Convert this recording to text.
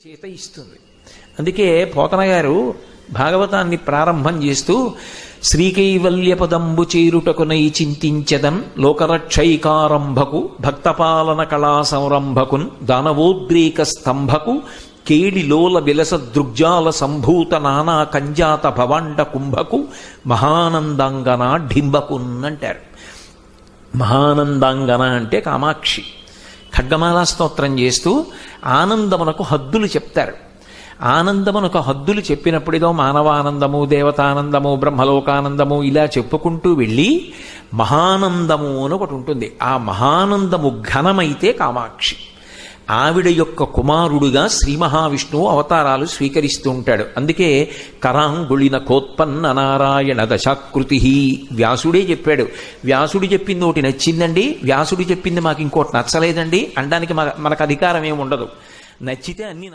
చేత ఇస్తుంది. అందుకే పోతన గారు భాగవతాన్ని ప్రారంభం చేస్తూ శ్రీకైవల్య పదంబు చేరుటకునై చింతించదన్ లోకరక్షైకారంభకు భక్తపాలన కళా సంరంభకున్ దానవోద్రేక స్తంభకు కేడిలోల విలస దృగ్జాల సంభూత నానా కంజాత భవాండ కుంభకు మహానందాంగన ఢింబకున్ అంటారు. మహానందాంగన అంటే కామాక్షి. ఖడ్గమాలా స్తోత్రం చేస్తూ ఆనందమునకు హద్దులు చెప్తారు. ఆనందమునకు హద్దులు చెప్పినప్పుడు ఏదో మానవానందము, దేవతానందము, బ్రహ్మలోకానందము ఇలా చెప్పుకుంటూ వెళ్ళి మహానందము అని ఒకటి ఉంటుంది. ఆ మహానందము ఘనమైతే కామాక్షి. ఆవిడ యొక్క కుమారుడుగా శ్రీ మహావిష్ణువు అవతారాలు స్వీకరిస్తూ ఉంటాడు. అందుకే కరాంగుళిన కోత్పన్న నారాయణ దశాకృతి వ్యాసుడే చెప్పాడు. వ్యాసుడు చెప్పింది ఒకటి నచ్చిందండి, వ్యాసుడు చెప్పింది మాకు ఇంకోటి నచ్చలేదండి అనడానికి మనకు అధికారం ఏమి ఉండదు. నచ్చితే అన్ని